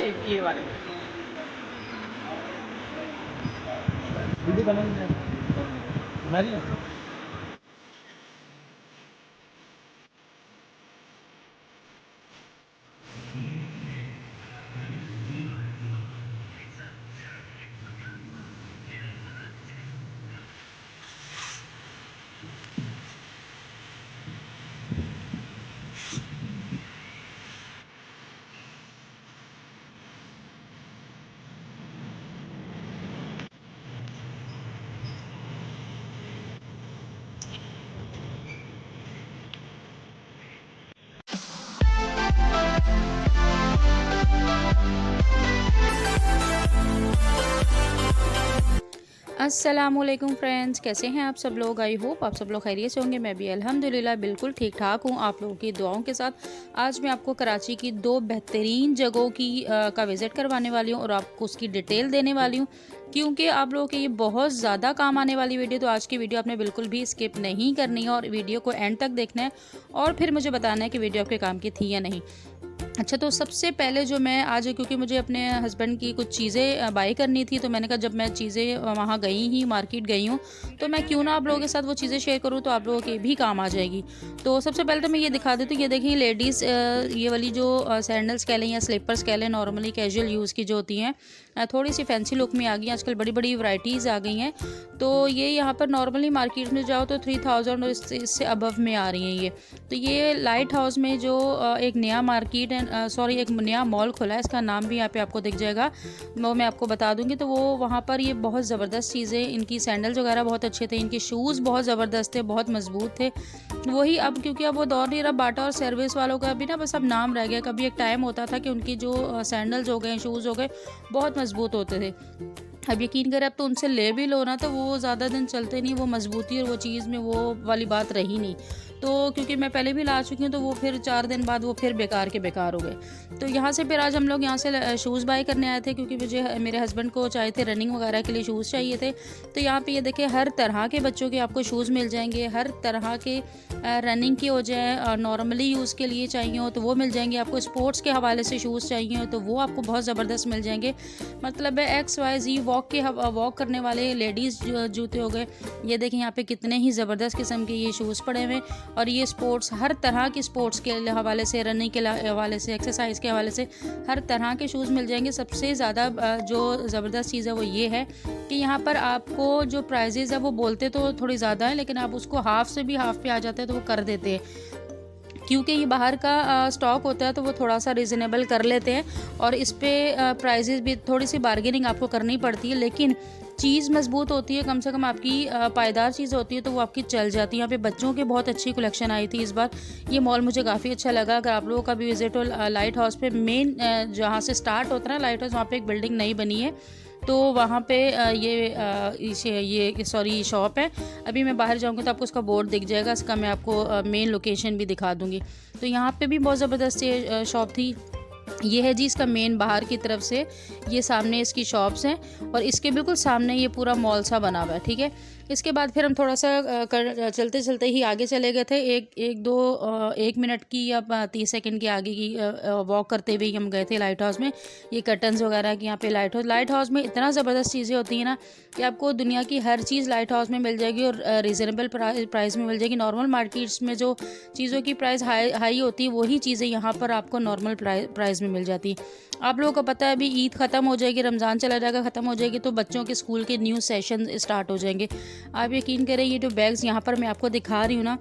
ये वाले वीडियो बनाने हमारी अस्सलामुअलैकुम फ्रेंड्स, कैसे हैं आप सब लोग। आई होप आप सब लोग खैरियत से होंगे। मैं भी अल्हम्दुलिल्लाह बिल्कुल ठीक ठाक हूँ, आप लोगों की दुआओं के साथ। आज मैं आपको कराची की 2 बेहतरीन जगहों की का विज़िट करवाने वाली हूँ और आपको उसकी डिटेल देने वाली हूँ, क्योंकि आप लोगों के ये बहुत ज़्यादा काम आने वाली वीडियो। तो आज की वीडियो आपने बिल्कुल भी स्किप नहीं करनी है और वीडियो को एंड तक देखना है और फिर मुझे बताना है कि वीडियो आपके काम की थी या नहीं। अच्छा, तो सबसे पहले जो मैं आज, क्योंकि मुझे अपने हस्बैंड की कुछ चीज़ें बाई करनी थी, तो मैंने कहा जब मैं चीज़ें वहाँ गई ही मार्केट गई हूँ तो मैं क्यों ना आप लोगों के साथ वो चीज़ें शेयर करूँ, तो आप लोगों के भी काम आ जाएगी। तो सबसे पहले तो मैं ये दिखा देती हूँ। ये देखिए लेडीज़, ये वाली जो सैंडल्स कह लें या स्लीपर्स कह लें, नॉर्मली कैजुअल यूज़ की जो होती हैं, थोड़ी सी फैंसी लुक में आ गई। आजकल बड़ी बड़ी वैरायटीज़ आ गई हैं। तो ये यहाँ पर नॉर्मली मार्केट में जाओ तो 3000 और इससे अबव में आ रही हैं ये। तो ये लाइट हाउस में जो एक नया मार्केट है, सॉरी एक नया मॉल खुला है, इसका नाम भी यहाँ पे आपको दिख जाएगा, वो मैं आपको बता दूंगी। तो वो वहाँ पर ये बहुत ज़बरदस्त चीज़ें, इनकी सैंडल्स वगैरह बहुत अच्छे थे, इनके शूज़ बहुत ज़बरदस्त थे, बहुत मजबूत थे। वही अब, क्योंकि अब वो दौर नहीं रहा बाटा और सर्विस वालों का भी ना, बस अब नाम रह गया। कभी एक टाइम होता था कि उनकी जो सैंडल्स हो गए, शूज़ हो गए, बहुत मजबूत होते थे। अब यकीन करें, अब तो उनसे ले भी लो ना तो वो ज़्यादा दिन चलते नहीं, वो मजबूती और वो चीज़ में वो वाली बात रही नहीं। तो क्योंकि मैं पहले भी ला चुकी हूँ, तो वो फिर 4 दिन बाद वो फिर बेकार के बेकार हो गए। तो यहाँ से फिर आज हम लोग यहाँ से शूज़ बाय करने आए थे, क्योंकि मुझे, मेरे हस्बैंड को चाहिए थे, रनिंग वगैरह के लिए शूज़ चाहिए थे। तो यहाँ पे ये देखिए हर तरह के बच्चों के आपको शूज़ मिल जाएंगे, हर तरह के रनिंग के हो जाए, नॉर्मली यूज़ के लिए चाहिए हो तो वो मिल जाएंगे आपको, स्पोर्ट्स के हवाले से शूज़ चाहिए हो तो वो आपको बहुत ज़बरदस्त मिल जाएंगे। मतलब है XYZ वॉक करने वाले लेडीज़ जूते हो गए। ये देखें यहाँ पे कितने ही ज़बरदस्त किस्म के ये शूज़ पड़े हुए, और ये स्पोर्ट्स, हर तरह की स्पोर्ट्स के हवाले से, रनिंग के हवाले से, एक्सरसाइज के हवाले से हर तरह के शूज़ मिल जाएंगे। सबसे ज़्यादा जो ज़बरदस्त चीज़ है वो ये है कि यहाँ पर आपको जो प्राइजेज़ है वो बोलते तो थोड़ी ज़्यादा है, लेकिन आप उसको हाफ़ से भी हाफ़ पे आ जाते हैं तो वो कर देते हैं, क्योंकि ये बाहर का स्टॉक होता है तो वो थोड़ा सा रिजनेबल कर लेते हैं और इस पे प्राइजेस भी थोड़ी सी बार्गेनिंग आपको करनी पड़ती है, लेकिन चीज़ मजबूत होती है, कम से कम आपकी पायदार चीज़ होती है तो वो आपकी चल जाती है। यहाँ पे बच्चों की बहुत अच्छी कलेक्शन आई थी इस बार। ये मॉल मुझे काफ़ी अच्छा लगा। अगर आप लोगों का भी विजिट हो लाइट हाउस पे, मेन जहाँ से स्टार्ट होता है ना लाइट हाउस, वहाँ पे एक बिल्डिंग नई बनी है, तो वहाँ पे ये सॉरी शॉप है। अभी मैं बाहर जाऊँगी तो आपको उसका बोर्ड दिख जाएगा, इसका मैं आपको मेन लोकेशन भी दिखा दूँगी। तो यहाँ पे भी बहुत ज़बरदस्त ये शॉप थी। ये है जी इसका मेन बाहर की तरफ से, ये सामने इसकी शॉप्स हैं और इसके बिल्कुल सामने ये पूरा मॉल सा बना हुआ है, ठीक है। इसके बाद फिर हम थोड़ा सा चलते चलते ही आगे चले गए थे, एक मिनट की या 30 सेकंड की आगे की वॉक करते हुए हम गए थे लाइट हाउस में। ये कर्टन्स वगैरह की यहाँ पे लाइट हाउस में इतना ज़बरदस्त चीज़ें होती हैं ना कि आपको दुनिया की हर चीज़ लाइट हाउस में मिल जाएगी और रिजनेबल प्राइस में मिल जाएगी। नॉर्मल मार्केट्स में जो चीज़ों की प्राइस हाई होती है, वही चीज़ें यहाँ पर आपको नॉर्मल प्राइस में मिल जाती है। आप लोगों को पता है अभी ईद ख़त्म हो जाएगी, रमज़ान चला जाएगा, ख़त्म हो जाएगी, तो बच्चों के स्कूल के न्यू सेशन स्टार्ट हो जाएंगे। आप यकीन करें, ये जो बैग्स यहाँ पर मैं आपको दिखा रही हूँ ना,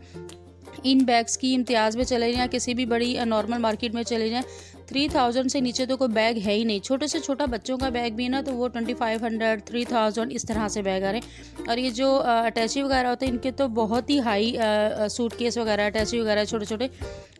इन बैग्स की इम्तियाज़ में चले जाएँ, किसी भी बड़ी नॉर्मल मार्केट में चले जाएँ, 3000 से नीचे तो कोई बैग है ही नहीं। छोटे से छोटा बच्चों का बैग भी है ना, तो वो 2500 3000 इस तरह से बैग आ रहे हैं। और ये जो अटैची वगैरह होते हैं, इनके तो बहुत ही हाई सूटकेस वगैरह, अटैची वगैरह छोटे छोटे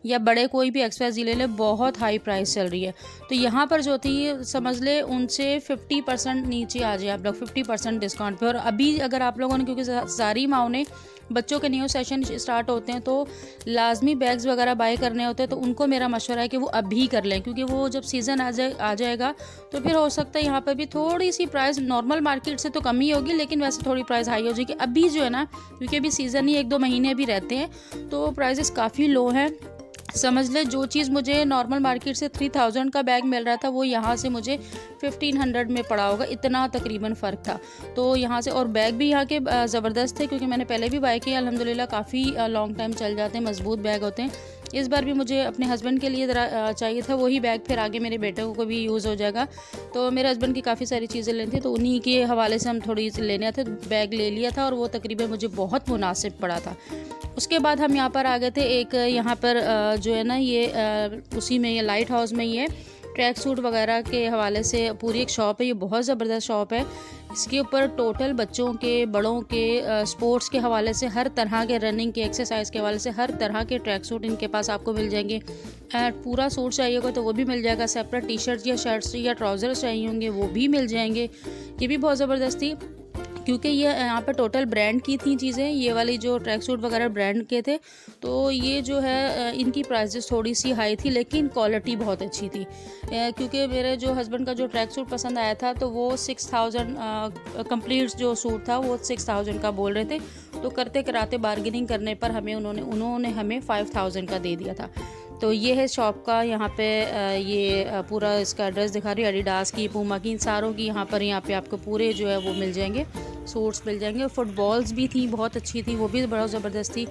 या बड़े, कोई भी XYZ ले ले, बहुत हाई प्राइस चल रही है। तो यहाँ पर जो थी, समझ ले उनसे 50% नीचे आ जाए आप लोग, 50% डिस्काउंट पे। और अभी अगर आप लोगों ने, क्योंकि सारी माओ ने, बच्चों के न्यू सेशन स्टार्ट होते हैं तो लाजमी बैग्स वगैरह बाय करने होते हैं, तो उनको मेरा मशवरा है कि वो अभी कर लें, क्योंकि वो जब सीज़न आ जाएगा तो फिर हो सकता है यहाँ पर भी थोड़ी सी प्राइस नॉर्मल मार्केट से तो कम ही होगी, लेकिन वैसे थोड़ी प्राइस हाई हो जाएगी। अभी जो है ना, क्योंकि अभी सीज़न ही 1-2 महीने भी रहते हैं, तो प्राइसेस काफ़ी लो हैं। समझ लें जो चीज़ मुझे नॉर्मल मार्केट से 3000 का बैग मिल रहा था वो यहाँ से मुझे 1500 में पड़ा होगा, इतना तकरीबन फ़र्क था। तो यहाँ से और बैग भी यहाँ के ज़बरदस्त थे, क्योंकि मैंने पहले भी बाय किया, अल्हम्दुलिल्लाह काफ़ी लॉन्ग टाइम चल जाते हैं, मज़बूत बैग होते हैं। इस बार भी मुझे अपने हस्बैंड के लिए ज़रा चाहिए था वही बैग, फिर आगे मेरे बेटे को भी यूज़ हो जाएगा। तो मेरे हस्बैंड की काफ़ी सारी चीज़ें लेनी थी, तो उन्हीं के हवाले से हम थोड़ी सी लेने थे, बैग ले लिया था और वो तकरीबन मुझे बहुत मुनासिब पड़ा था। उसके बाद हम यहाँ पर आ गए थे, एक यहाँ पर जो है ना ये उसी में ये लाइट हाउस में ये ट्रैक सूट वगैरह के हवाले से पूरी एक शॉप है, ये बहुत ज़बरदस्त शॉप है। इसके ऊपर टोटल बच्चों के, बड़ों के, स्पोर्ट्स के हवाले से हर तरह के, रनिंग के, एक्सरसाइज के हवाले से हर तरह के ट्रैक सूट इनके पास आपको मिल जाएंगे। पूरा सूट चाहिए होगा तो वो भी मिल जाएगा, सेपरेट टी शर्ट्स या शर्ट्स या ट्राउज़र्स चाहिए होंगे वो भी मिल जाएंगे। ये भी बहुत ज़बरदस्त थी, क्योंकि ये यहाँ पर टोटल ब्रांड की थी चीज़ें, ये वाली जो ट्रैक सूट वगैरह ब्रांड के थे। तो ये जो है इनकी प्राइसेस थोड़ी सी हाई थी, लेकिन क्वालिटी बहुत अच्छी थी। क्योंकि मेरे जो हस्बैंड का जो ट्रैक सूट पसंद आया था तो वो 6000 कंप्लीट जो सूट था वो 6000 का बोल रहे थे। तो करते कराते बार्गेनिंग करने पर उन्होंने हमें 5000 का दे दिया था। तो ये है शॉप का, यहाँ पे ये पूरा इसका एड्रेस दिखा रही है, एडिडास की, पूमा की, इन सारों की यहाँ पे आपको पूरे जो है वो मिल जाएंगे, सूट्स मिल जाएंगे। फुटबॉल्स भी थी, बहुत अच्छी थी, वो भी बहुत ज़बरदस्त थी।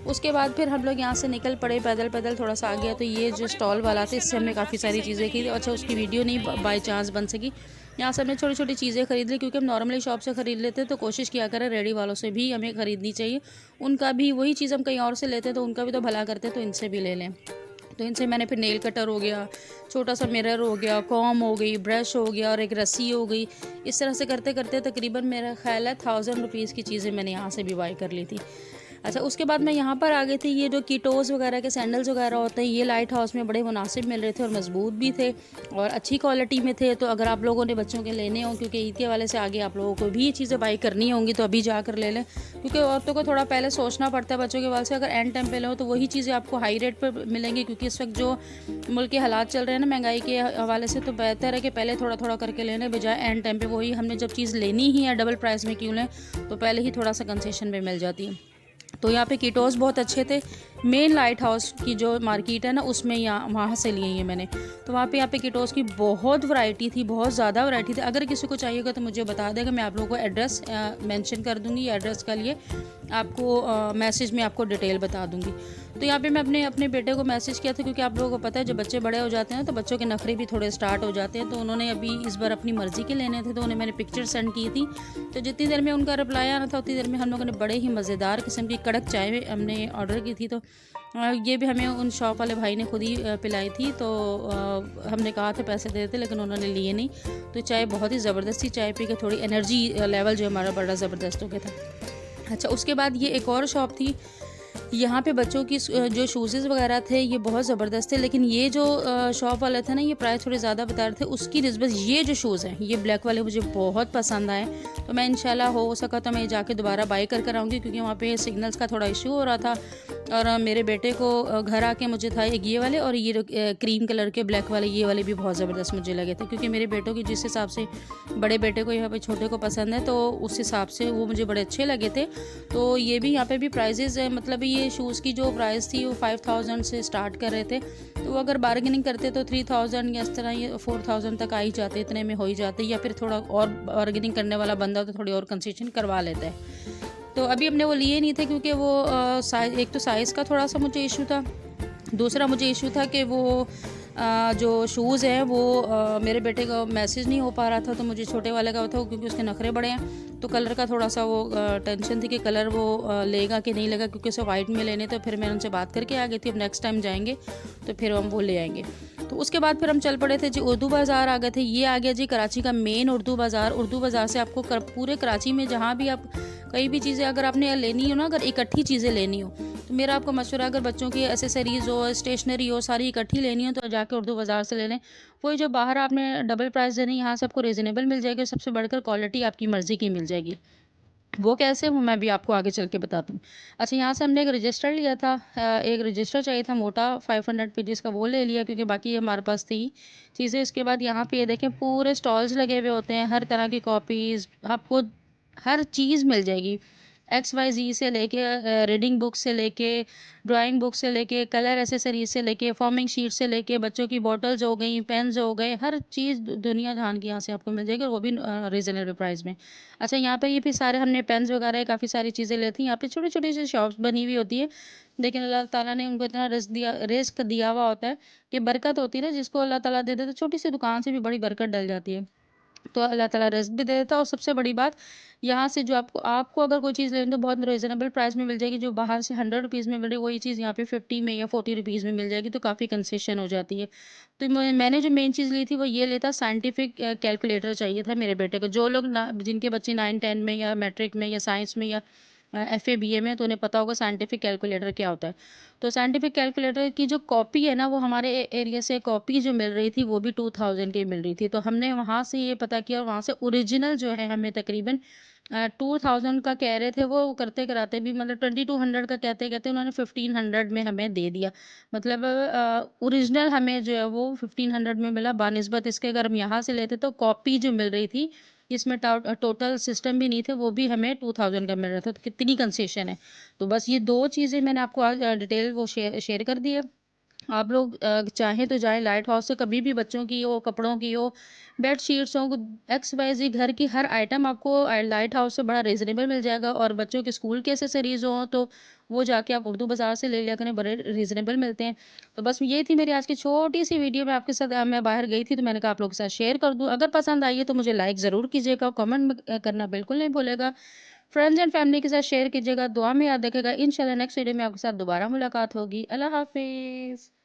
उसके बाद फिर हम लोग यहाँ से निकल पड़े पैदल पैदल, थोड़ा सा आ गया तो ये जो स्टॉल वाला था इससे हमने काफ़ी सारी चीज़ें की। अच्छा, उसकी वीडियो नहीं बाई चांस बन सकी। यहाँ से हमने छोटी छोटी चीज़ें खरीद ली, क्योंकि हम नॉर्मली शॉप से ख़रीद लेते तो कोशिश किया करें रेडी वालों से भी हमें ख़रीदनी चाहिए। उनका भी वही चीज़ हम कहीं और से लेते तो उनका भी तो भला करते, तो इनसे भी ले लें। तो इनसे मैंने फिर नेल कटर हो गया, छोटा सा मिरर हो गया, कॉम हो गई, ब्रश हो गया और एक रस्सी हो गई। इस तरह से करते करते तकरीबन मेरा ख्याल है 1000 रुपीज़ की चीज़ें मैंने यहाँ से भी बाई कर ली थी। अच्छा, उसके बाद मैं यहाँ पर आ गई थी, ये जो कीटोज़ वगैरह के सैंडल्स वगैरह होते हैं ये लाइट हाउस में बड़े मुनासिब मिल रहे थे और मज़बूत भी थे और अच्छी क्वालिटी में थे। तो अगर आप लोगों ने बच्चों के लेने हों, क्योंकि ईद के वाले से आगे आप लोगों को भी ये चीज़ें बाई करनी होंगी, तो अभी जाकर ले लें, क्योंकि औरतों को थोड़ा पहले सोचना पड़ता है बच्चों के वाले से। अगर एंड टाइम पे लो तो वही चीज़ें आपको हाई रेट पर मिलेंगी, क्योंकि इस वक्त जो मुल्क के हालात चल रहे हैं ना महंगाई के हवाले से, तो बेहतर है कि पहले थोड़ा थोड़ा करके लेने बजाय एंड टाइम पे वही हमने जब चीज़ लेनी ही है डबल प्राइस में क्यों लें, तो पहले ही थोड़ा सा कंसेशन में मिल जाती है। तो यहाँ पे कीटोस बहुत अच्छे थे। मेन लाइट हाउस की जो मार्केट है ना उसमें वहाँ से लिए हैं मैंने। तो वहाँ पे यहाँ पे कीटोस की बहुत वैरायटी थी, बहुत ज़्यादा वैरायटी थी। अगर किसी को चाहिएगा तो मुझे बता देगा, मैं आप लोगों को एड्रेस मेंशन कर दूँगी, एड्रेस का लिए आपको मैसेज में आपको डिटेल बता दूँगी। तो यहाँ पे मैं अपने बेटे को मैसेज किया था, क्योंकि आप लोगों को पता है जब बच्चे बड़े हो जाते हैं तो बच्चों के नखरे भी थोड़े स्टार्ट हो जाते हैं। तो उन्होंने अभी इस बार अपनी मर्ज़ी के लेने थे, तो उन्हें मैंने पिक्चर सेंड की थी। तो जितनी देर में उनका रिप्लाई आना था उतनी देर में हम लोगों ने बड़े ही मज़ेदार किस्म की कड़क चाय हमने ऑर्डर की थी। तो ये भी हमें उन शॉप वाले भाई ने खुद ही पिलाई थी। तो हमने कहा था पैसे दे देते, लेकिन उन्होंने लिए नहीं। तो चाय बहुत ही ज़बरदस्ती, चाय पी के थोड़ी एनर्जी लेवल जो हमारा बड़ा ज़बरदस्त हो गया था। अच्छा, उसके बाद ये एक और शॉप थी, यहाँ पे बच्चों की जो शूज़ वगैरह थे ये बहुत ज़बरदस्त थे, लेकिन ये जो शॉप वाला था ना ये प्राइस थोड़े ज़्यादा बता रहे थे। उसकी निस्बत ये जो शूज़ हैं ये ब्लैक वाले मुझे बहुत पसंद आए। तो मैं इंशाल्लाह हो सका तो मैं जाके दोबारा बाई कर आऊँगी, क्योंकि वहाँ पे सिग्नल्स का थोड़ा इशू हो रहा था। और मेरे बेटे को घर आके मुझे था एक ये वाले और ये क्रीम कलर के ब्लैक वाले, ये वाले भी बहुत ज़बरदस्त मुझे लगे थे, क्योंकि मेरे बेटों की जिस हिसाब से बड़े बेटे को यहाँ पे छोटे को पसंद है तो उस हिसाब से वो मुझे बड़े अच्छे लगे थे। तो ये भी यहाँ पे भी प्राइजेज़ है, मतलब ये शूज़ की जो प्राइस थी वो 5000 से स्टार्ट कर रहे थे। तो अगर बार्गेनिंग करते तो 3000 या इस तरह ये 4000 तक आ ही जाते, इतने में हो ही जाते, या फिर थोड़ा और बार्गेनिंग करने वाला बंदा तो थोड़ी और कंसेशन करवा लेता है। तो अभी हमने वो लिए नहीं थे, क्योंकि वो साइज़, एक तो साइज़ का थोड़ा सा मुझे इशू था, दूसरा मुझे इशू था कि वो जो शूज़ हैं वो मेरे बेटे का मैसेज नहीं हो पा रहा था। तो मुझे छोटे वाले का था, क्योंकि उसके नखरे बड़े हैं, तो कलर का थोड़ा सा वो टेंशन थी कि कलर वो लेगा कि नहीं लेगा, क्योंकि उसे वाइट में लेने। तो फिर मैं उनसे बात करके आ गई थी, अब नेक्स्ट टाइम जाएंगे तो फिर हम वो ले आएंगे। तो उसके बाद फिर हम चल पड़े थे जी, उर्दू बाज़ार आ गए थे। ये आ गया जी कराची का मेन उर्दू बाज़ार। उर्दू बाज़ार से आपको पूरे कराची में जहाँ भी आप कई भी चीज़ें अगर आपने लेनी हो ना, अगर इकट्ठी चीज़ें लेनी हो, तो मेरा आपको मशवरा, अगर बच्चों की एसेसरीज़ हो, स्टेशनरी हो, सारी इकट्ठी लेनी हो तो जाके उर्दू बाज़ार से ले लें। वही जो बाहर आपने डबल प्राइस देनी, यहाँ से आपको रीज़नेबल मिल जाएगी, सबसे बढ़कर क्वालिटी आपकी मर्ज़ी की मिल जाएगी। वो कैसे, वो मैं भी आपको आगे चल के बताती हूँ। अच्छा, यहाँ से हमने एक रजिस्टर लिया था, एक रजिस्टर चाहिए था मोटा 500 पेजेस का, वो ले लिया, क्योंकि बाकी हमारे पास थी चीज़ें। इसके बाद यहाँ पे ये देखें पूरे स्टॉल्स लगे हुए होते हैं, हर तरह की कॉपीज़ आपको हर चीज़ मिल जाएगी। XYZ से लेके रीडिंग बुक से लेके, ड्राइंग बुक से लेके, कलर एक्सेसरीज से लेके, फॉर्मिंग शीट से लेके, बच्चों की बॉटल्स हो गई, पेन्स हो गए, हर चीज़ दुनिया जहान की यहाँ से आपको मिल जाएगी, और वो भी रीज़नेबल प्राइस में। अच्छा, यहाँ पे ये भी सारे हमने पेन्स वगैरह काफ़ी सारी चीज़ें लेती हैं। यहाँ पे छोटी-छोटी सी शॉप्स बनी हुई होती है, लेकिन अल्लाह ताला ने उनको इतना रिज़्क दिया हुआ होता है कि बरकत होती है ना, जिसको अल्लाह ताला दे देता है, छोटी सी दुकान से भी बड़ी बरकत डल जाती है। तो अल्लाह ताला रिज़्क भी दे देता है, और सबसे बड़ी बात, यहाँ से जो आपको आपको अगर कोई चीज़ लेनी है तो बहुत रीज़नेबल प्राइस में मिल जाएगी। जो बाहर से ₹100 में मिल रही है, वही चीज़ यहाँ पे 50 में या ₹40 में मिल जाएगी, तो काफ़ी कंसेशन हो जाती है। तो मैंने जो मेन चीज़ ली थी वो ये लेता, साइंटिफिक कैलकुलेटर चाहिए था मेरे बेटे को। जो लोग ना, जिनके बच्चे 9-10 में या मैट्रिक में या साइंस में या एफए बीए में, तो उन्हें पता होगा साइंटिफिक कैलकुलेटर क्या होता है। तो साइंटिफिक कैलकुलेटर की जो कॉपी है ना, वो हमारे एरिया से कॉपी जो मिल रही थी वो भी 2000 की मिल रही थी। तो हमने वहाँ से ये पता किया, और वहाँ से ओरिजिनल जो है हमें तकरीबन 2000 का कह रहे थे, वो करते कराते भी मतलब 2200 का कहते कहते उन्होंने 1500 में हमें दे दिया। मतलब ओरिजिनल हमें जो है वो 1500 में मिला, बानिस्बत इसके अगर हम यहाँ से लेते तो कॉपी जो मिल रही थी, इसमें टोटल सिस्टम भी नहीं थे, वो भी हमें 2000 का मिल रहा था। तो कितनी कंसेशन है। तो बस ये 2 चीज़ें मैंने आपको आज डिटेल वो शेयर कर दी है। आप लोग चाहें तो जाएँ लाइट हाउस से, कभी भी बच्चों की हो, कपड़ों की हो, बेडशीट्स हो, XYZ घर की हर आइटम आपको लाइट हाउस से बड़ा रीज़नेबल मिल जाएगा। और बच्चों के स्कूल के एक्सेसरीज़ हों तो वो जाके आप उर्दू बाज़ार से ले लिया करें, बड़े रीज़नेबल मिलते हैं। तो बस ये थी मेरी आज की छोटी-सी वीडियो, मैं आपके साथ मैं बाहर गई थी तो मैंने कहा आप लोगों के साथ शेयर कर दूँ। अगर पसंद आई है तो मुझे लाइक ज़रूर कीजिएगा, कमेंट में करना बिल्कुल नहीं भूलिएगा। फ्रेंड्स एंड फैमिली के साथ शेयर कीजिएगा, दुआ में याद रखिएगा। इंशाल्लाह नेक्स्ट वीडियो में आपके साथ दोबारा मुलाकात होगी। अल्लाह हाफ़िज़।